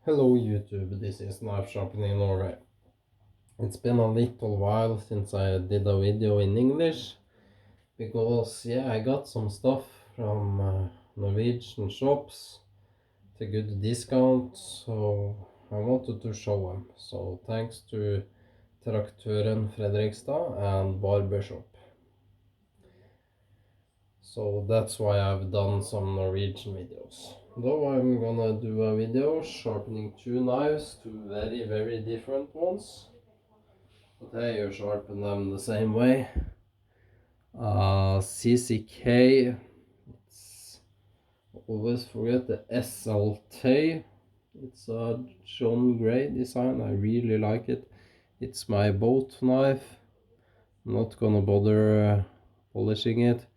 Hello YouTube, this is Knife Sharpening Norway. It's been a little while since I did a video in English because I got some stuff from Norwegian shops at a good discount, so I wanted to show them. So thanks to Traktøren Fredrikstad and Barbershop. So that's why I've done some Norwegian videos. Though I'm gonna do a video sharpening two knives, two very different ones. But hey, you sharpen them the same way. CCK, it's always forget the SLT. It's a John Gray design, I really like it. It's my boat knife. I'm not gonna bother polishing it.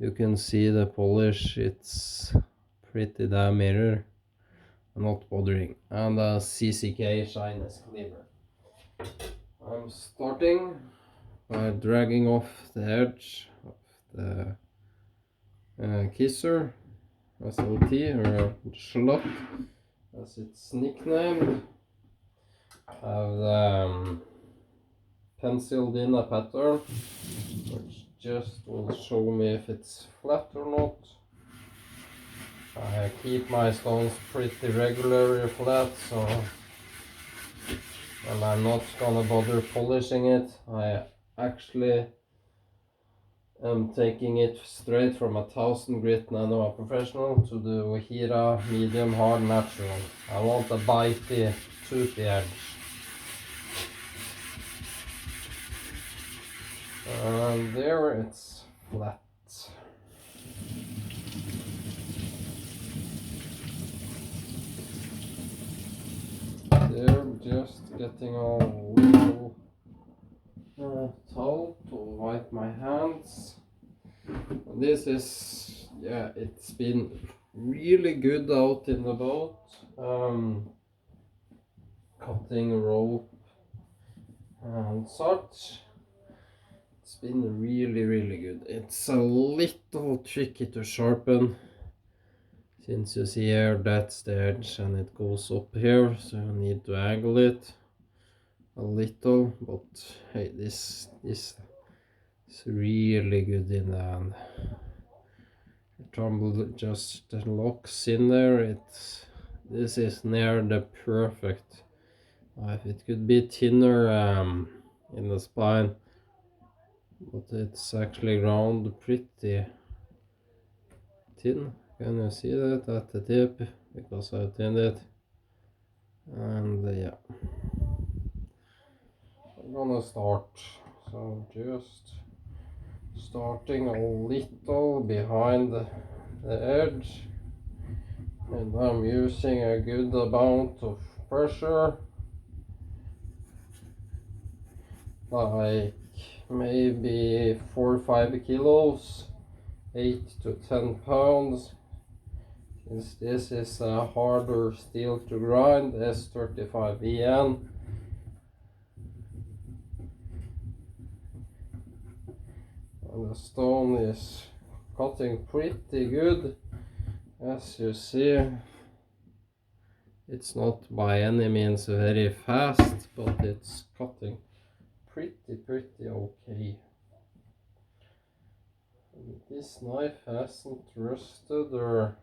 You can see the polish, it's pretty damn mirror. I'm not bothering. And a CCK shyness cleaver. I'm starting by dragging off the edge of the Kizer SLT, or Slot as it's nicknamed. I've penciled in a pattern which just will show me if it's flat or not. I keep my stones pretty regularly flat, so and I'm not gonna bother polishing it. I actually am taking it straight from a 1000 grit Naniwa Professionall to the Ohira medium hard natural. I want a bitey, toothy edge. And there it's flat. They're just getting a little towel to wipe my hands. This is, it's been really good out in the boat, cutting rope and such. It's been really good. It's a little tricky to sharpen, since you see here that's the edge and it goes up here, so you need to angle it a little, but hey, this is really good in the hand. The tumble just locks in there. This is near the perfect knife. It could be thinner in the spine, but it's actually ground pretty thin. Can you see that at the tip? Because I thinned it. And I'm gonna start. So just starting a little behind the edge, and I'm using a good amount of pressure, like maybe 4 or 5 kilos, 8 to 10 pounds, since this is a harder steel to grind, S35EN. And the stone is cutting pretty good, as you see. It's not by any means very fast, but it's cutting pretty okay. And this knife hasn't rusted or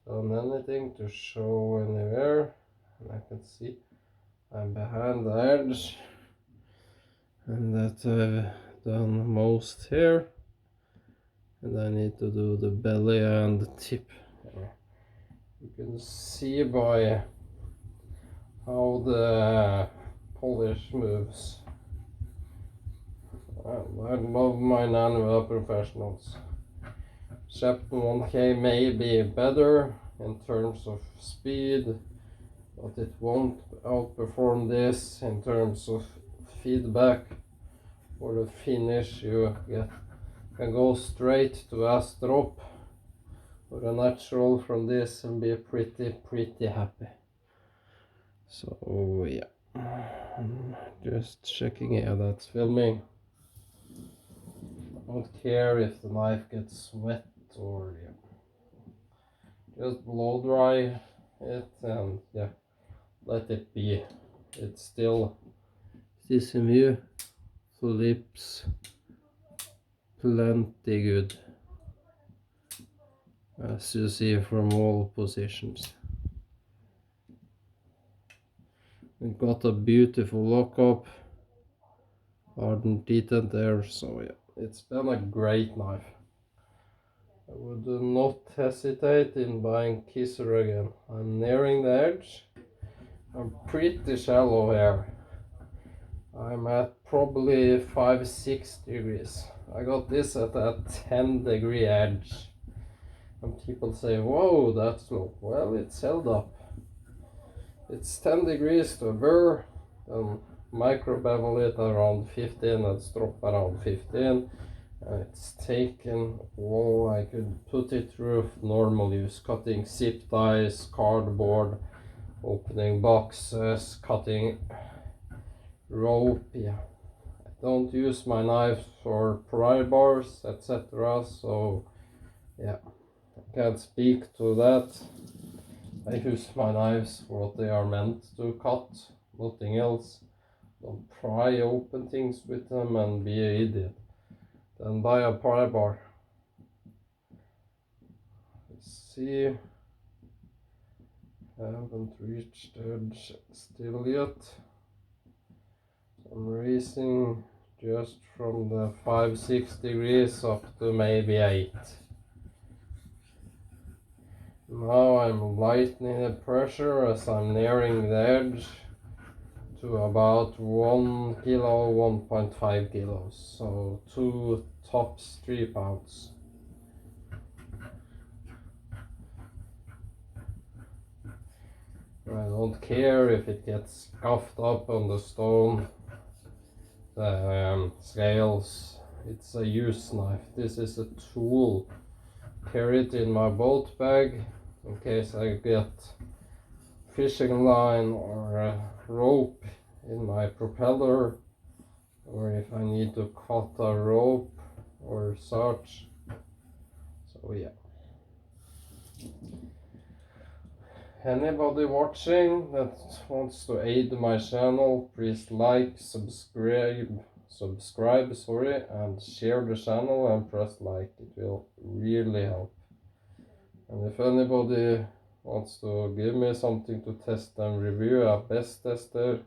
done anything to show anywhere, and I can see I'm behind the edge, and that I've done most here, and I need to do the belly and the tip. You can see by how the polish moves. I love my Naniwa Professionals. Chapter 1K may be better in terms of speed, but it won't outperform this in terms of feedback or the finish. You can go straight to a drop or a natural from this and be pretty happy. So just checking, that's filming. I don't care if the knife gets wet or just blow dry. it and yeah, let it be. It's still sesame flips plenty good, as you see from all positions. We got a beautiful lockup, hardened detent there, so yeah, it's been a great knife. I would not hesitate in buying Kizer again. I'm nearing the edge. I'm pretty shallow here. I'm at probably 5-6 degrees. I got this at a 10-degree edge. And people say, whoa, that's low. Well, it's held up. It's 10 degrees to a burr, then micro bevel it around 15, let's drop around 15. It's taken all I could put it through normal use, cutting zip ties, cardboard, opening boxes, cutting rope. Yeah, I don't use my knives for pry bars, etc. So yeah, I can't speak to that. I use my knives for what they are meant to cut, nothing else. Don't pry open things with them and be an idiot. Then buy a pry bar. Let's see. Haven't reached edge still yet. I'm raising just from the 5-6 degrees up to maybe 8. Now I'm lightening the pressure as I'm nearing the edge to about 1 kilo, 1.5 kilos, so 2 tops 3 pounds. I don't care if it gets scuffed up on the stone, the scales. It's a use knife. This is a tool. Carry it in my boat bag in case I get fishing line or a rope in my propeller, or if I need to cut a rope or such. So yeah. Anybody watching that wants to aid my channel, please like, subscribe, and share the channel and press like. It will really help. And if anybody wants to give me something to test and review, a best tester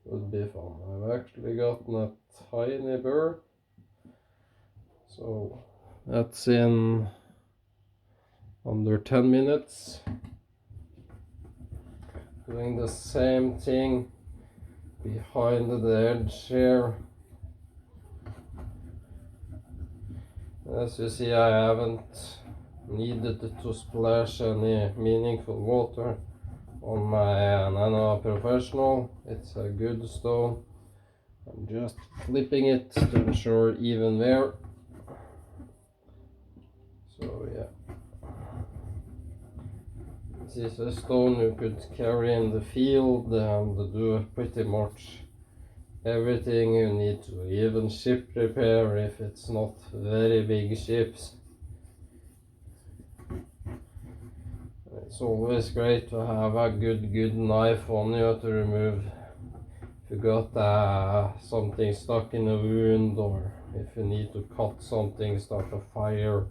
would be fun. I've actually gotten a tiny burr, so that's in under 10 minutes. Doing the same thing behind the edge here. As you see, I haven't needed to splash any meaningful water on my Naniwa Profesionall. It's a good stone. I'm just flipping it to ensure even wear. So yeah. This is a stone you could carry in the field and do pretty much everything you need to, even ship repair if it's not very big ships. It's always great to have a good knife on you to remove if you got something stuck in a wound, or if you need to cut something, start a fire.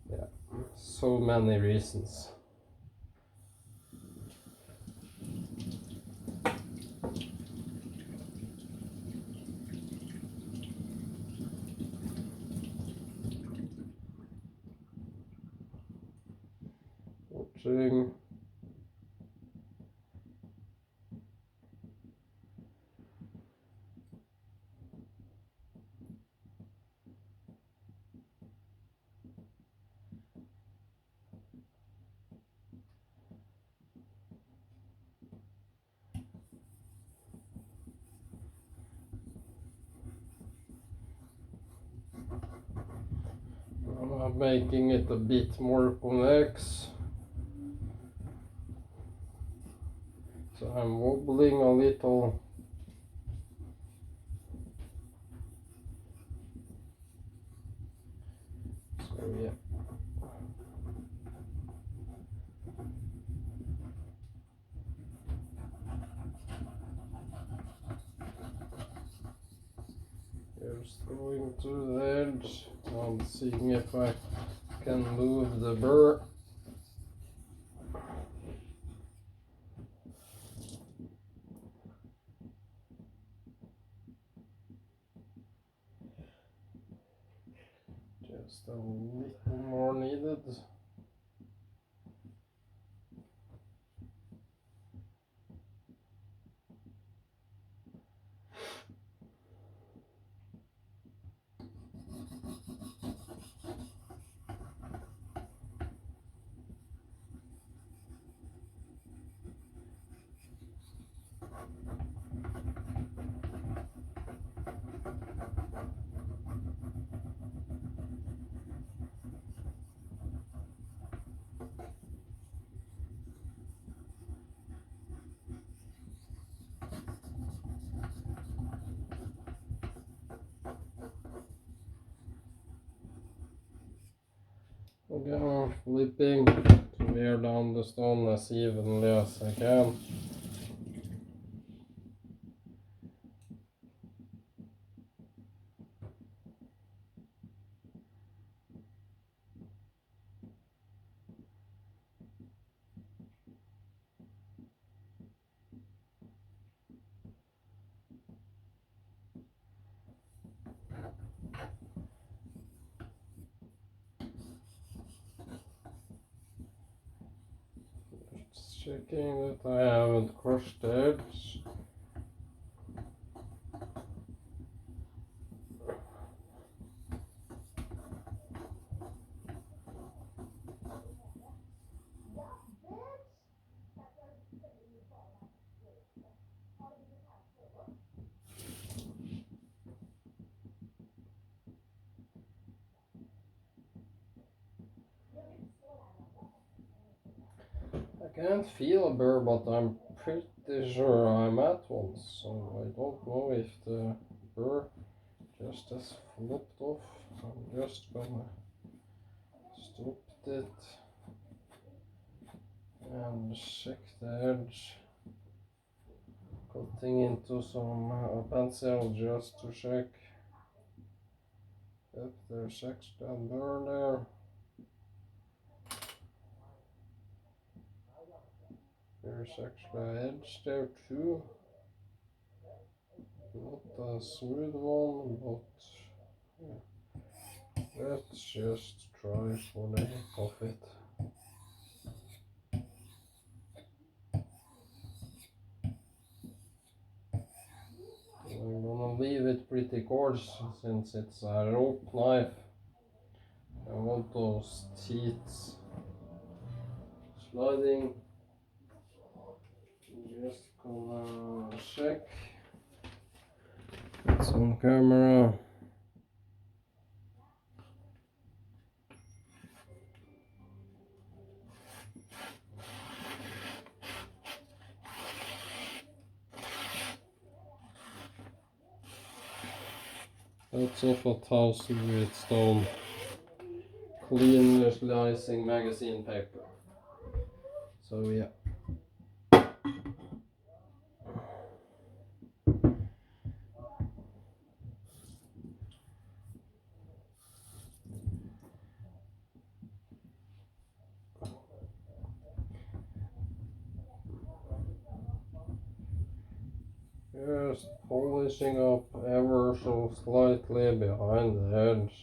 Yeah, so many reasons. Watching. I'm making it a bit more convex. So I'm wobbling a little. So yeah. Going to the edge and seeing if I can move the burr. Just a little more needed. Again, flipping to wear down the stone as evenly as I can. Just checking that I haven't crushed the edge. I can't feel a burr, but I'm pretty sure I'm at one, so I don't know if the burr just has flopped off. I'm just gonna stop it and check the edge. Cutting into some pencil just to check if there's extra burr there. There's extra edge there too. Not a smooth one, but yeah. Let's just try for the heck of it. I'm gonna leave it pretty coarse since it's a rope knife. I want those teeth sliding. Just gonna check. It's on camera. That's off 1,000 grit stone. Clean slicing magazine paper. So yeah. Just polishing up ever so slightly behind the edge.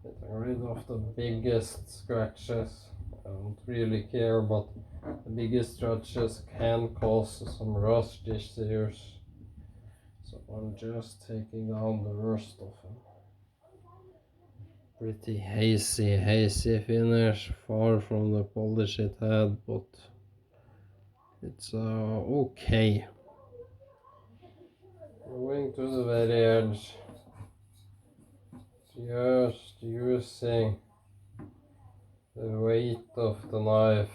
Getting rid of the biggest scratches. I don't really care, but the biggest scratches can cause some rust issues. So I'm just taking down the worst of them. Pretty hazy finish, far from the polish it had, but it's okay. Going to the very edge, just using the weight of the knife.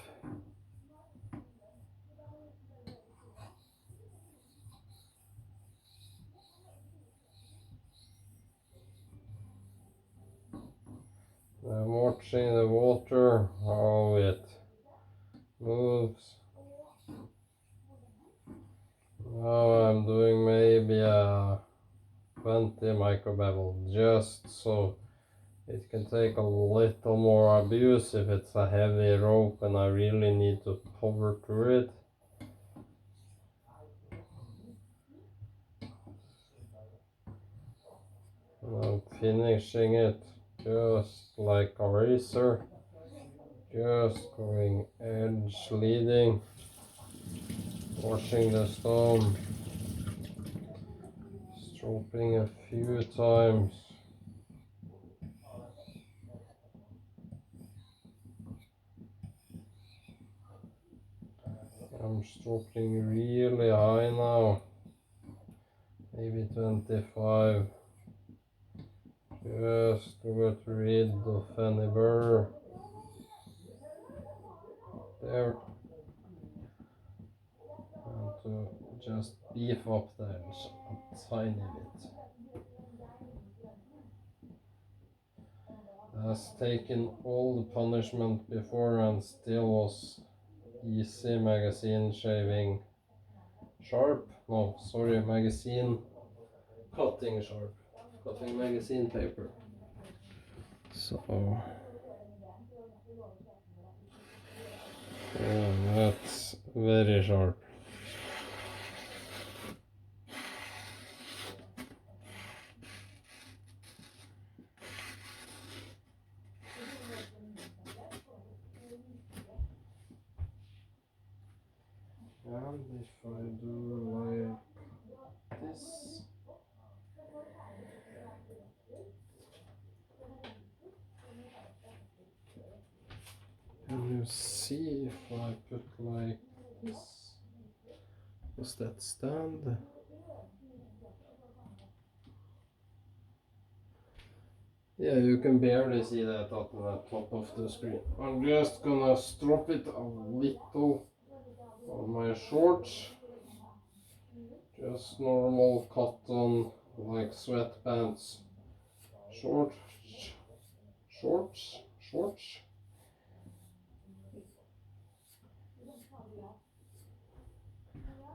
I'm watching the water, how it moves. 20 microbevel, just so it can take a little more abuse if it's a heavy rope and I really need to power through it. And I'm finishing it just like a razor, just going edge leading, washing the stone, stropping a few times. I'm stropping really high now, maybe 25, just to get rid of any burr. There, and to just beef up the edge a tiny bit. Has taken all the punishment before and still was easy magazine shaving sharp. No, sorry, magazine cutting sharp. Cutting magazine paper. So, yeah, that's very sharp. And if I do like this, and you see if I put like this, does that stand? Yeah, you can barely see that at the top of the screen. I'm just gonna strop it a little on my shorts. Just normal cotton, like sweatpants. Shorts.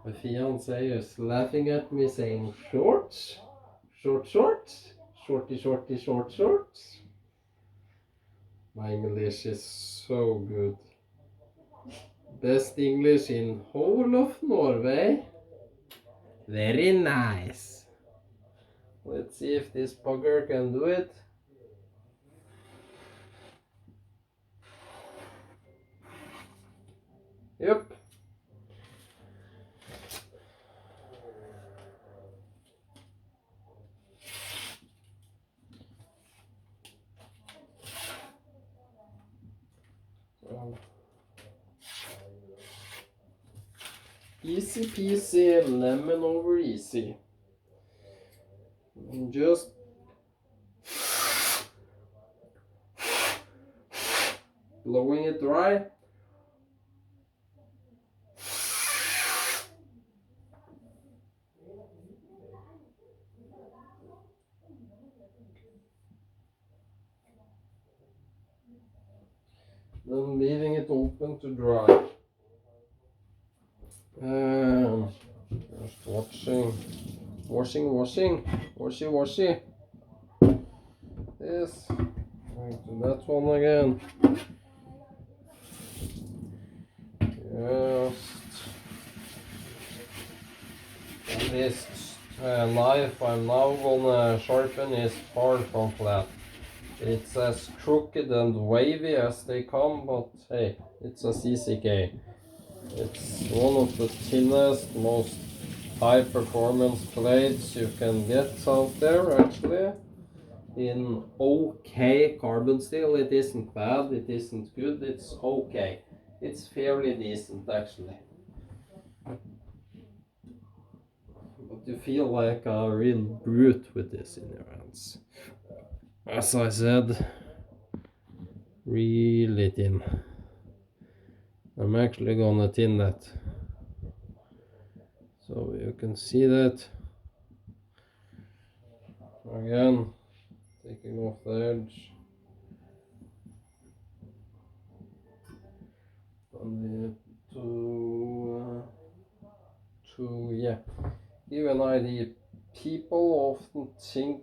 My fiance is laughing at me saying shorts, shorts, shorts. My English is so good. Best English in whole of Norway. Very nice. Let's see if this bugger can do it. Yep. Easy peasy, lemon over easy. And just blowing it dry. Then leaving it open to dry. Just washing. Washy. This. Going to that one again. Just. This knife I'm now gonna sharpen is far from flat. It's as crooked and wavy as they come, but hey, it's a CCK. It's one of the thinnest, most high performance blades you can get out there actually. In okay carbon steel. It isn't bad, it isn't good, it's okay. It's fairly decent actually. But you feel like a real brute with this in your hands. As I said, really thin. I'm actually gonna thin that. So you can see that. Again, taking off the edge. And to yeah, give an idea people often think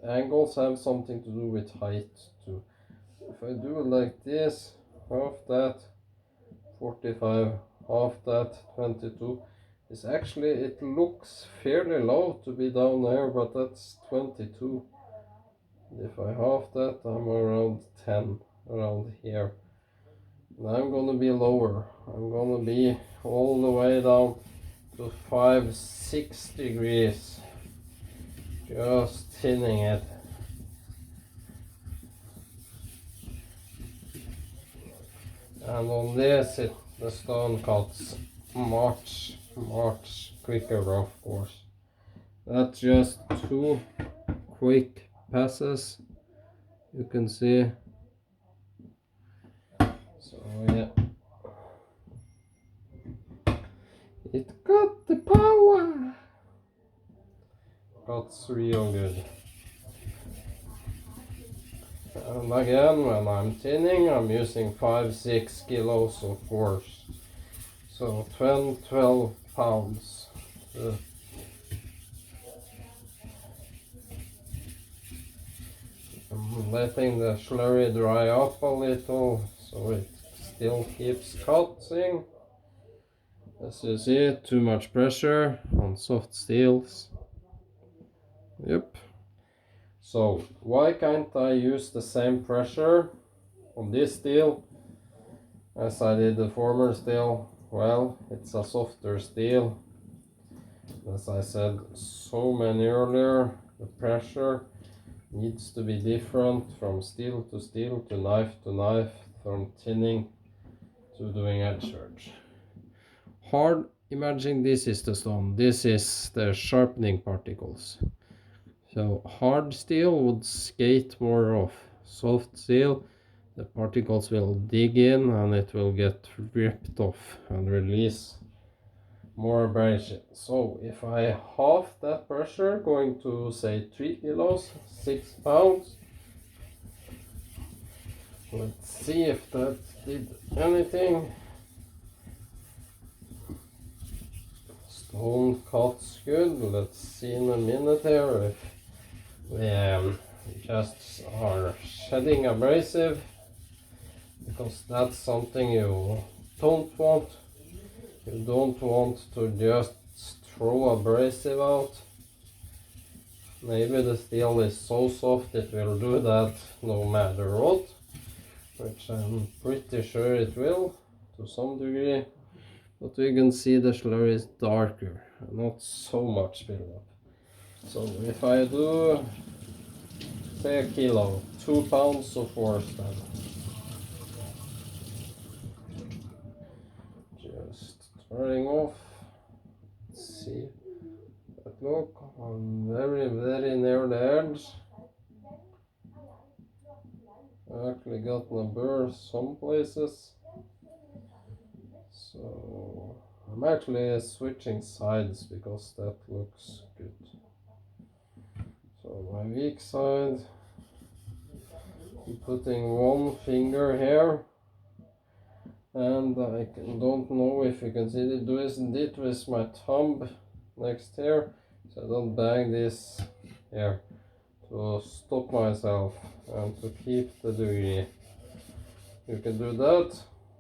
angles have something to do with height too. If I do it like this, half that, 45, half that, 22, it's actually, it looks fairly low to be down there, but that's 22. If I half that, I'm around 10, around here. And I'm gonna be lower. I'm gonna be all the way down to 5-6 degrees. Just thinning it. And on this, the stone cuts much quicker, of course. That's just 2 quick passes. You can see. So yeah, it got the power. That's real good. And again, when I'm thinning, I'm using 5-6 kilos of force. So 12 pounds. I'm letting the slurry dry up a little so it still keeps cutting. As you see, too much pressure on soft steels. Yep. So why can't I use the same pressure on this steel as I did the former steel? Well, it's a softer steel. As I said so many earlier, the pressure needs to be different from steel to knife, from tinning to doing edge surge. Hard, imagine this is the stone, this is the sharpening particles. So hard steel would skate more off. Soft steel, the particles will dig in and it will get ripped off and release more abrasion. So if I half that pressure, going to say 3 kilos, 6 pounds. Let's see if that did anything. Stone cuts good. Let's see in a minute here if we just are shedding abrasive, because that's something you don't want. You don't want to just throw abrasive out. Maybe the steel is so soft it will do that no matter what, which I'm pretty sure it will to some degree. But we can see the slurry is darker, not so much buildup. So if I do say a kilo, 2 pounds of force then. Just turning off. Let's see. But look, I'm very near the edge. I actually got a burr some places. So I'm actually switching sides because that looks good. So my weak side, I'm putting one finger here, and I don't know if you can see it, doing it with my thumb next here, so I don't bang this here to stop myself and to keep the degree. You can do that,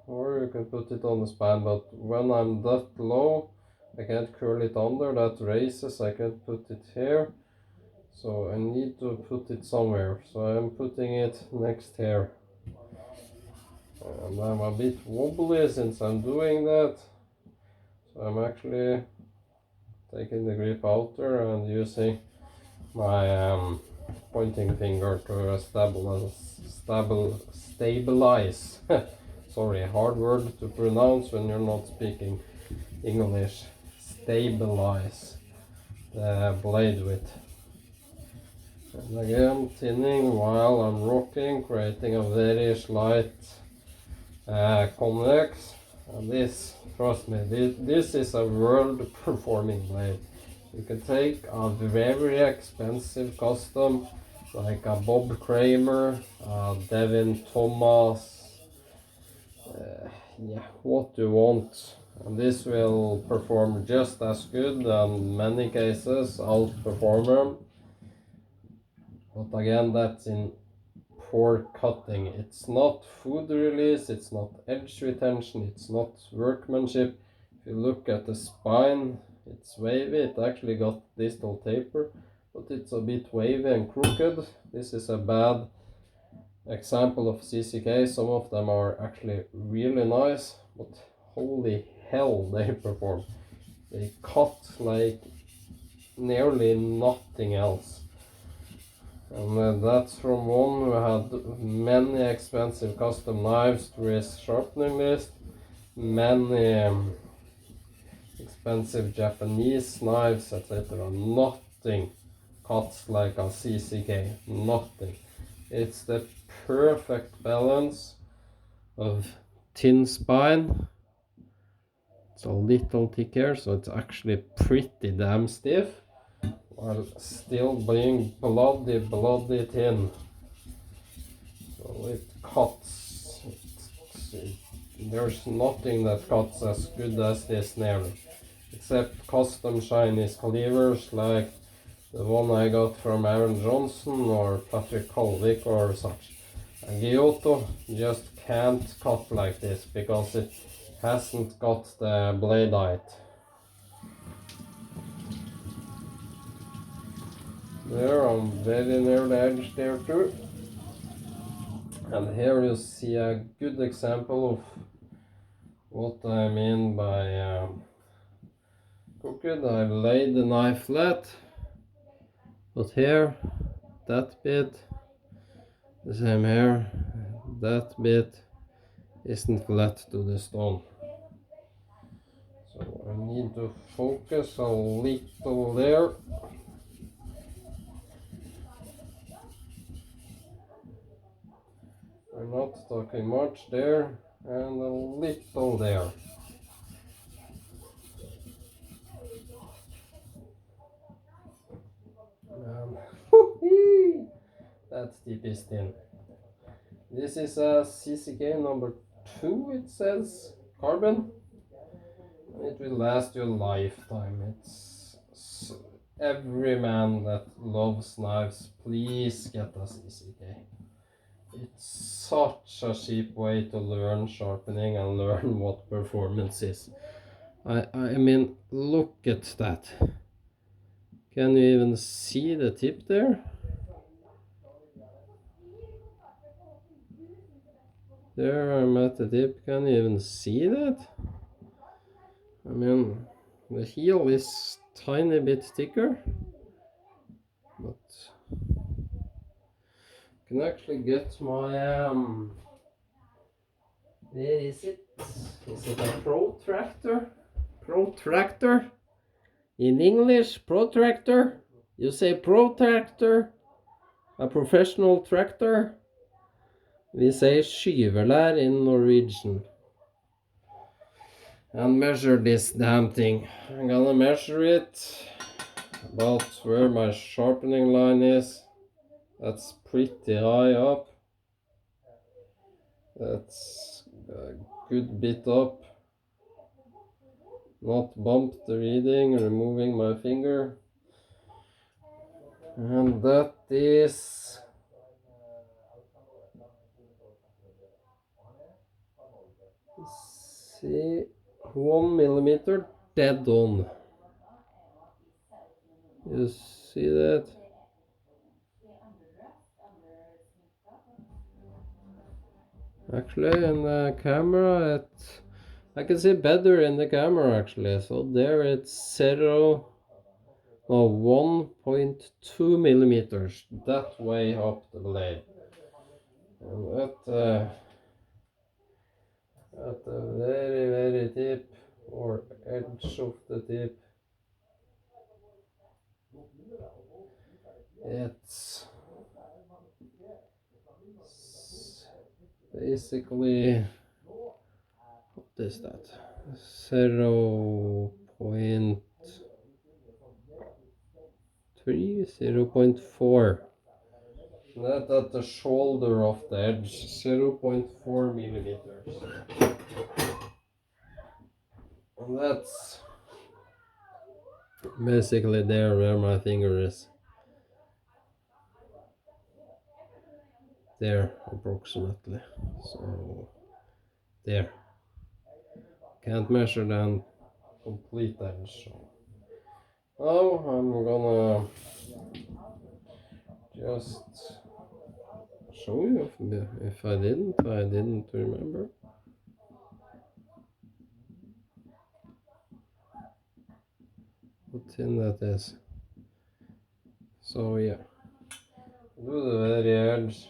or you can put it on the span, but when I'm that low, I can't curl it under, that raises, I can't put it here. So I need to put it somewhere, so I'm putting it next here. And I'm a bit wobbly since I'm doing that, so I'm actually taking the grip out there and using my pointing finger to stabilize. Sorry, hard word to pronounce when you're not speaking English. Stabilize the blade with. And again, tinning while I'm rocking, creating a very slight convex. And this, trust me, this is a world performing blade. You can take a very expensive custom, like a Bob Kramer, Devin Thomas, yeah, what you want. And this will perform just as good, and in many cases outperform them. But again, that's in poor cutting. It's not food release, it's not edge retention, it's not workmanship. If you look at the spine, it's wavy. It actually got distal taper, but it's a bit wavy and crooked. This is a bad example of CCK. Some of them are actually really nice, but holy hell, they perform. They cut like nearly nothing else. And that's from one who had many expensive custom knives through his sharpening list, many expensive Japanese knives, etc. Nothing cuts like a CCK, nothing. It's the perfect balance of thin spine. It's a little thicker, so it's actually pretty damn stiff, while still being bloody thin. So it cuts. There's nothing that cuts as good as this nearly, except custom Chinese cleavers like the one I got from Aaron Johnson or Patrick Colvick or such. And Giotto just can't cut like this because it hasn't got the blade height. There, I'm very near the edge there too. And here you see a good example of what I mean by crooked. I laid the knife flat, but here, that bit, the same here, that bit isn't flat to the stone. So I need to focus a little there. I'm not talking much there, and a little there. That tip is thin. This is a CCK number 2, it says, carbon. It will last you a lifetime. It's every man that loves knives, please get a CCK. It's such a cheap way to learn sharpening and learn what performance is. I mean, look at that. Can you even see the tip there? There I'm at the tip. Can you even see that? I mean, the heel is tiny bit thicker, but I can actually get my where is it? Is it a protractor? Protractor? In English, protractor? You say protractor? A professional tractor? We say skyvelær in Norwegian. And measure this damn thing. I'm gonna measure it about where my sharpening line is. That's pretty high up. That's a good bit up. Not bump the reading, removing my finger. And that is see 1 millimeter dead on. You see that? Actually, in the camera, I can see better in the camera actually. So there it's 1.2 millimeters. That way up the blade. And at the very tip or edge of the tip, it's basically, what is that? 0.3, 0.4. That at the shoulder of the edge, 0.4 millimeters. And that's basically there where my finger is. There, approximately. So, there. Can't measure the complete edge. So. Now I'm gonna just show you if I didn't remember. How thin that is. So yeah, do the very edge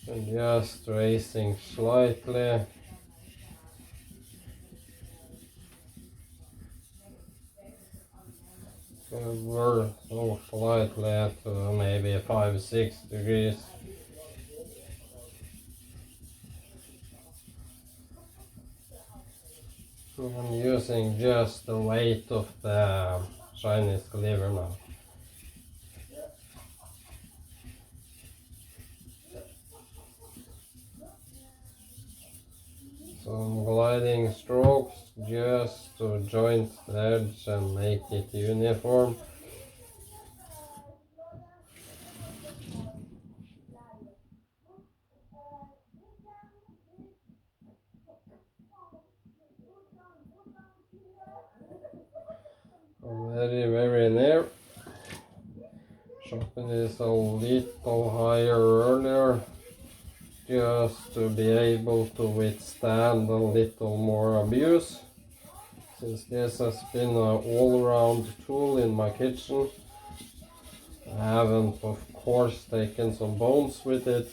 and just tracing slightly. We're so slightly at maybe 5-6 degrees. I'm using just the weight of the Chinese cleaver now. Some gliding strokes just to joint the edge and make it uniform. Very near. Sharpen is a little higher earlier, just to be able to withstand a little more abuse. Since this has been an all-round tool in my kitchen, I haven't of course taken some bones with it.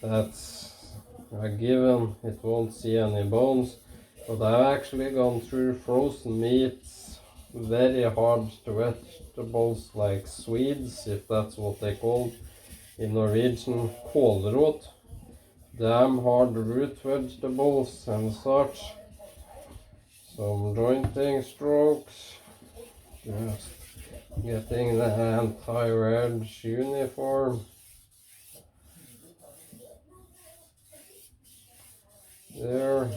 That's a given, it won't see any bones. But I've actually gone through frozen meats, very hard to vegetables like Swedes, if that's what they call in Norwegian, kålrot, damn hard root vegetables and such. Some jointing strokes, just getting the entire edge uniform. There.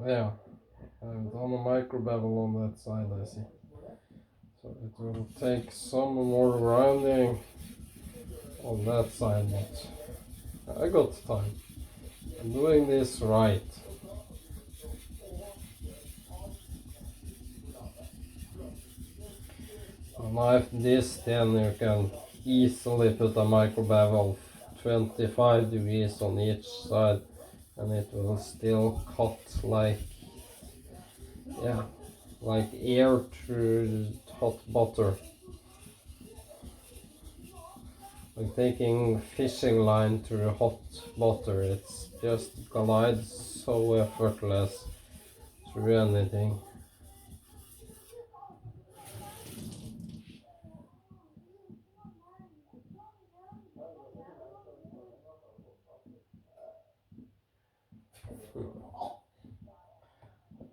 Yeah, I've done a micro bevel on that side, I see. So it will take some more grinding on that side, but I got time. I'm doing this right. A knife this thin, you can easily put a micro bevel 25 degrees on each side and it will still cut like, yeah, like air through hot butter. Like taking fishing line through hot butter, it's just glides so effortless through anything.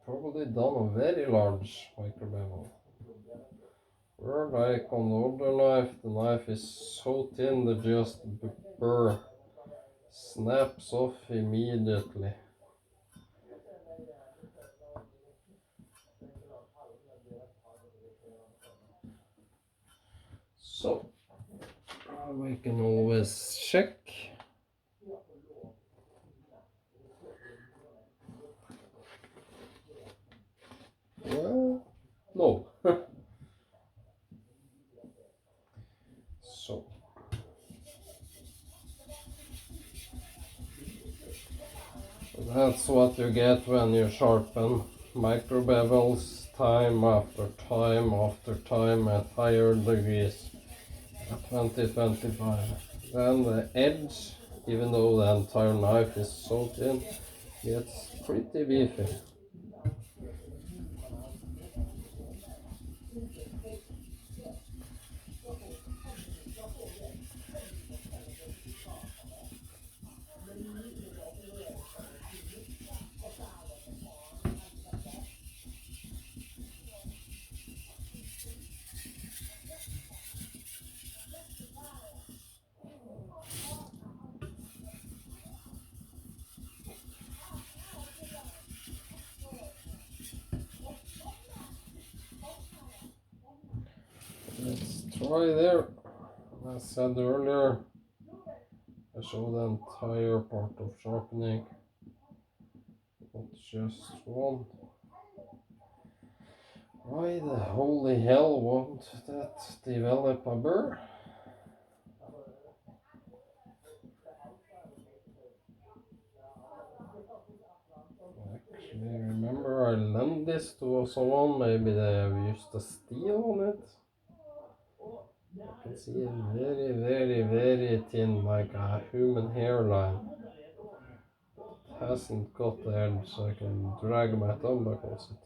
Probably done a very large micro bevel. Where like on the other knife, the knife is so thin that just burr snaps off immediately. So we can always check. Well, no. So that's what you get when you sharpen micro bevels time after time after time at higher degrees at 20-25. Then the edge, even though the entire knife is so thin, gets pretty beefy. try there. As I said earlier, I show the entire part of sharpening, not just one. Why the holy hell won't that develop a burr? Actually, remember I lent this to someone, maybe they have used a steel on it. I can see it very, very, very thin, like a human hairline. It hasn't got the edge, so I can drag my thumb across it.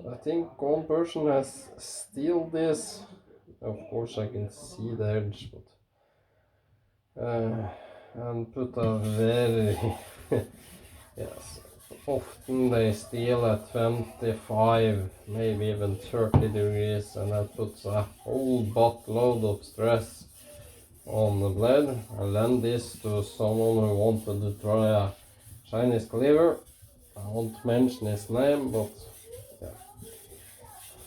So I think one person has steeled this. Of course I can see the edge, but and put a very yes, often they steel at 25, maybe even 30 degrees, and that puts a whole buttload of stress on the blade. I lent this to someone who wanted to try a Chinese cleaver. I won't mention his name, but yeah.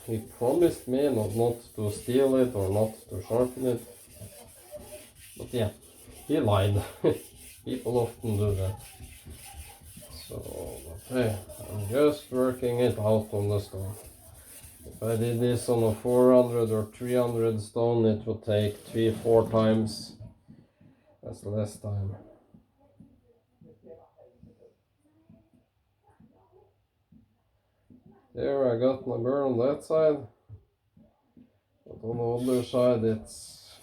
He promised me not to steal it or not to sharpen it. But yeah, he lied. People often do that. So, but hey, I'm just working it out on the stone. If I did this on a 400 or 300 stone, it would take 3-4 times as less time. There I got my burr on that side, but on the other side it's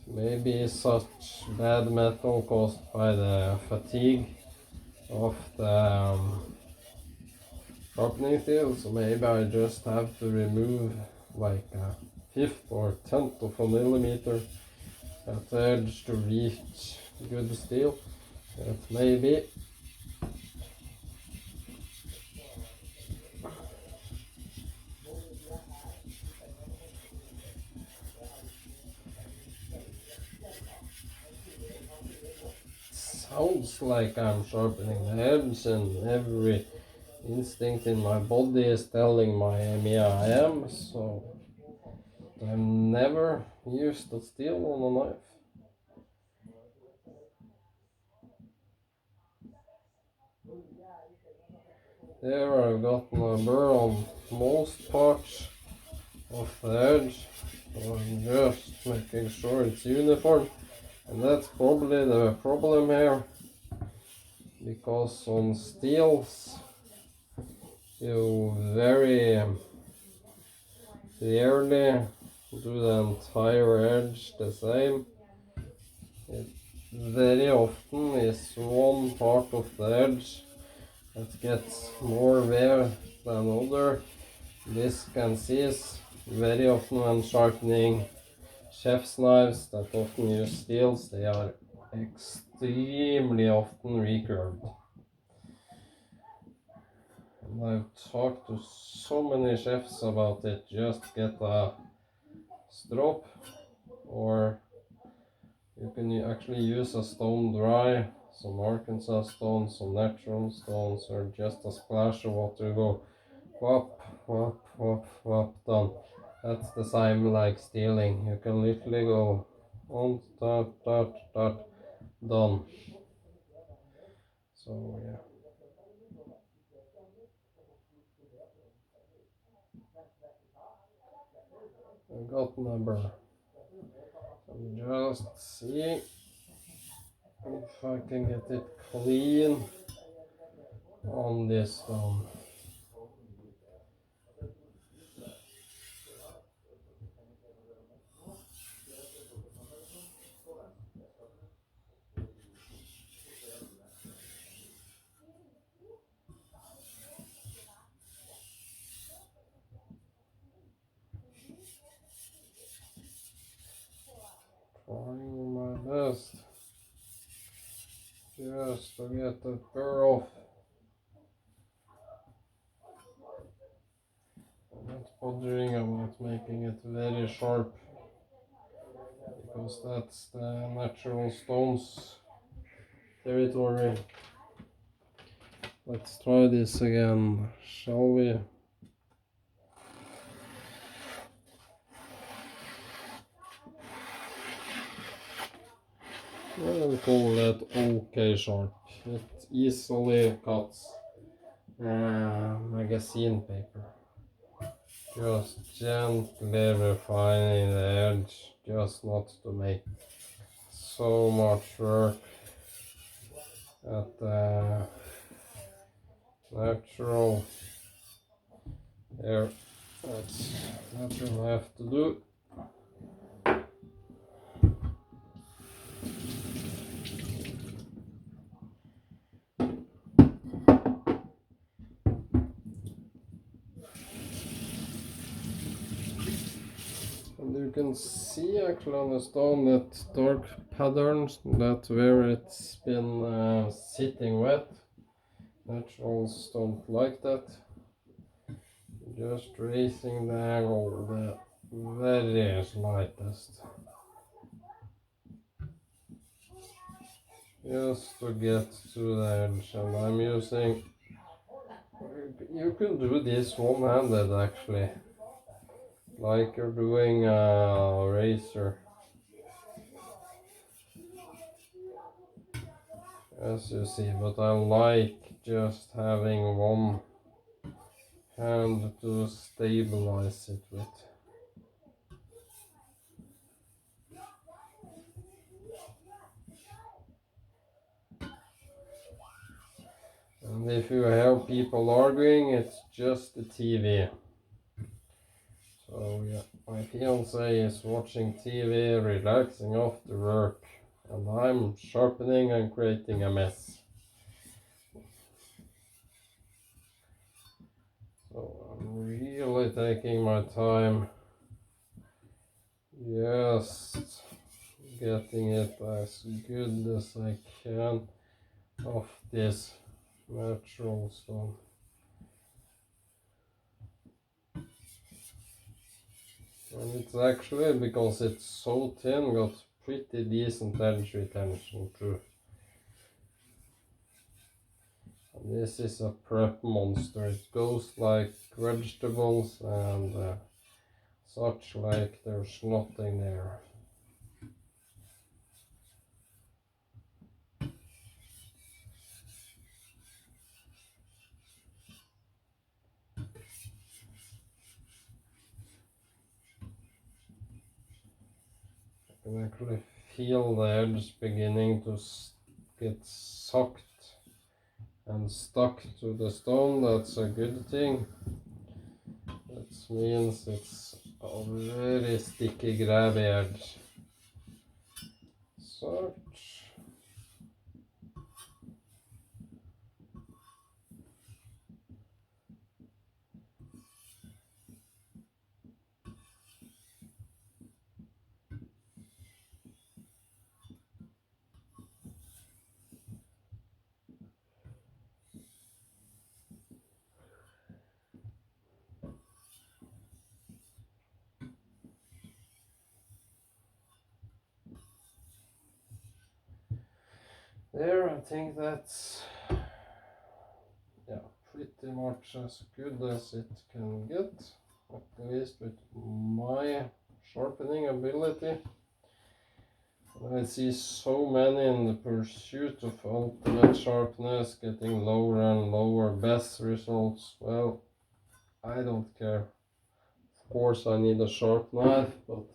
maybe such bad metal caused by the fatigue of the sharpening steel, so maybe I just have to remove like a 1/5 or 1/10 of a millimeter at the edge to reach good steel. That maybe. Sounds like I'm sharpening the edge, and every instinct in my body is telling me I am, so I've never used the steel on a knife. There I've gotten a burr on most parts of the edge, so I'm just making sure it's uniform, and that's probably the problem here, because on steels you very rarely do the entire edge the same. It very often is one part of the edge that gets more wear than other. This can seize very often when sharpening chef's knives that often use steels. They are extremely often recurved. And I've talked to so many chefs about it. Just get a strop, or you can actually use a stone dry, some Arkansas stones, some natural stones, or just a splash of water. Go whop, whop, whop, whop, done. That's the same like stealing. You can literally go on, dot, dot, dot, done. So yeah. I got my burr. Just see if I can get it clean on this stone. Trying my best just to get the burr off. I'm not bothering about making it very sharp, because that's the natural stones territory. Let's try this again, shall we? I'll call that okay sharp. It easily cuts magazine paper. Just gently refining the edge, just not to make so much work at the natural there. That's what you'll have to do. And you can see actually on the stone that dark patterns, that where it's been sitting wet. Naturals don't like that. Just raising the angle the very slightest. Just to get to the edge, and I'm using, you can do this one-handed actually, like you're doing a razor. As you see, but I like just having one hand to stabilize it with. And if you hear people arguing, it's just the TV. So yeah, my fiance is watching TV, relaxing after work, and I'm sharpening and creating a mess. So I'm really taking my time, just getting it as good as I can off this natural stone. And it's actually, because it's so thin, got pretty decent edge retention too. And this is a prep monster. It goes like vegetables and such, like there's nothing there. You can actually feel the edge beginning to get sucked and stuck to the stone. That's a good thing. That means it's a very sticky, grabby edge. Such. There, I think that's, yeah, pretty much as good as it can get, at least with my sharpening ability. I see so many in the pursuit of ultimate sharpness getting lower and lower best results. Well, I don't care. Of course I need a sharp knife, but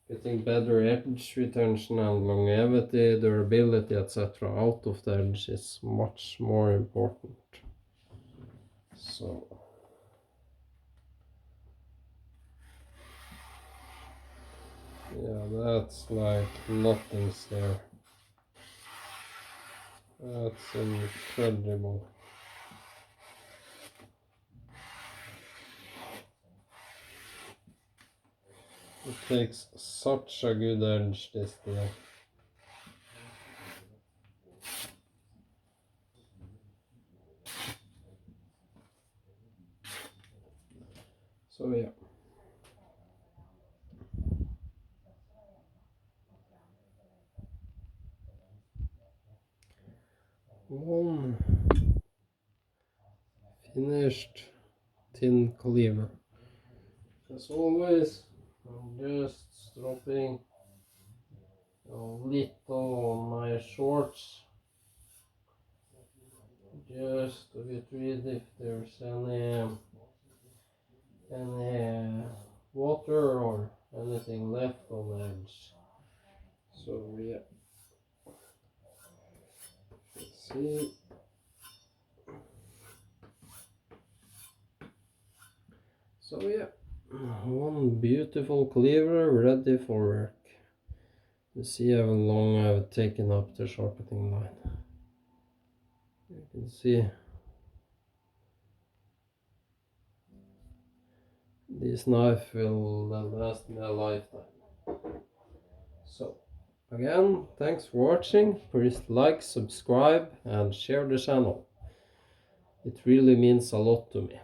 getting better edge retention and longevity, durability, etc. out of the edge is much more important. So yeah, that's like nothing's there. That's incredible. It takes such a good edge, this deal. So yeah. One finished tin cleaver. As always, I'm just dropping a little on my shorts, just to get rid if there's any water or anything left on the edge. So yeah, let's see. So yeah, one beautiful cleaver ready for work. You see how long I've taken up the sharpening line. You can see this knife will last me a lifetime. So again, thanks for watching. Please like, subscribe and share the channel. It really means a lot to me.